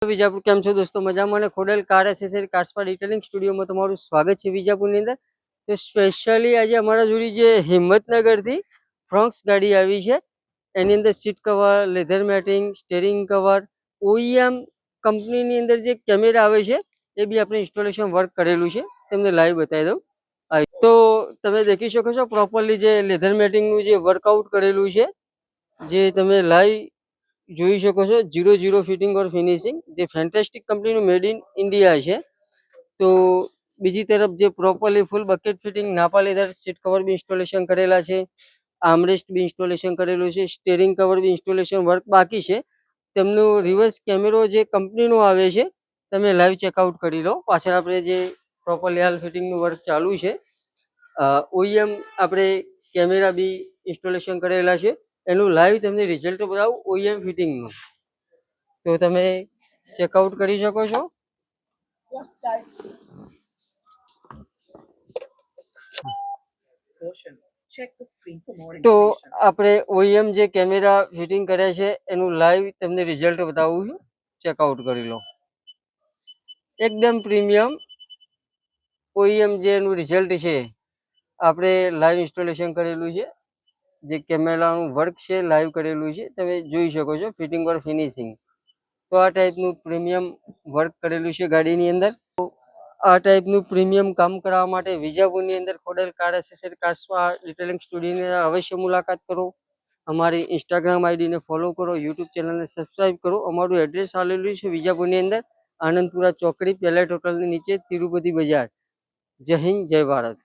વિજાપુર કેમ છો દોસ્તો? મજામાં? અને ખોડલ કાર એસેસરી કાર્સપા ડિટેલિંગ સ્ટુડિયોમાં તમારું સ્વાગત છે વિજાપુરની અંદર. તો સ્પેશિયલી આજે અમારા જોડે જે હિંમતનગરથી ફ્રોન્ક્સ ગાડી આવી છે, એની અંદર seat cover, leather matting, steering cover, OEM કંપનીની અંદર જે કેમેરા આવે છે એ બી આપણે ઇન્સ્ટોલેશન વર્ક કરેલું છે. તમને લાઈવ બતાવી દઉં. તો તમે દેખી શકો છો પ્રોપરલી જે લેધર મેટિંગનું જે વર્કઆઉટ કરેલું છે, જે તમે લાઈવ જોઈ શકો છો. 0 ફિટિંગ ઓર ફિનિશિંગ, જે ફેન્ટાસ્ટિક કંપનીનું મેડ ઇન ઇન્ડિયા છે. તો બીજી તરફ જે properly full bucket fitting nappa leather seat cover બી ઇન્સ્ટોલેશન કરેલા છે, આર્મરેસ્ટ બી ઇન્સ્ટોલેશન કરેલું છે, સ્ટેરિંગ કવર બી ઇન્સ્ટોલેશન વર્ક બાકી છે. તેમનું રિવર્સ કેમેરો જે કંપનીનો આવે છે તમે લાઈવ ચેકઆઉટ કરી લો. પાછળ આપણે જે પ્રોપરલી હાલ ફિટિંગનું વર્ક ચાલુ છે. ઓઈએમ આપણે કેમેરા બી ઇન્સ્ટોલેશન કરેલા છે. એનું લાઈવ તમને રિઝલ્ટ બતાવું ઓઈએમ ફિટિંગનું, તો તમે ચેકઆઉટ કરી શકો છો. તો આપણે ઓઈએમ જે કેમેરા ફિટિંગ કર્યા છે એનું લાઈવ તમને રિઝલ્ટ બતાવું છું. ચેકઆઉટ કરી લો. એકદમ પ્રીમિયમ ઓઈએમ જે એનું રિઝલ્ટ છે આપણે લાઈવ ઇન્સ્ટોલેશન કરેલું છે. જે કેમેરાનું વર્ક છે લાઈવ કરેલું છે, તમે જોઈ શકો છો. ફિટિંગ ઓર ફિનિશિંગ, તો આ ટાઈપનું પ્રીમિયમ વર્ક કરેલું છે ગાડીની અંદર. આ ટાઈપનું પ્રીમિયમ કામ કરવા માટે વિજાપુરની અંદર ખોડલ કાર એસેસરી કાર્સપા ડિટેલિંગ સ્ટુડિયોની અવશ્ય મુલાકાત કરો. અમારી ઇન્સ્ટાગ્રામ આઈડીને ફોલો કરો, યુટ્યુબ ચેનલને સબસ્ક્રાઈબ કરો. અમારું એડ્રેસ આવેલું છે વિજાપુરની અંદર, આનંદપુરા ચોકડી, પેલેટ હોટલની નીચે, તિરુપતિ બજાર. જય હિન્દ, જય ભારત.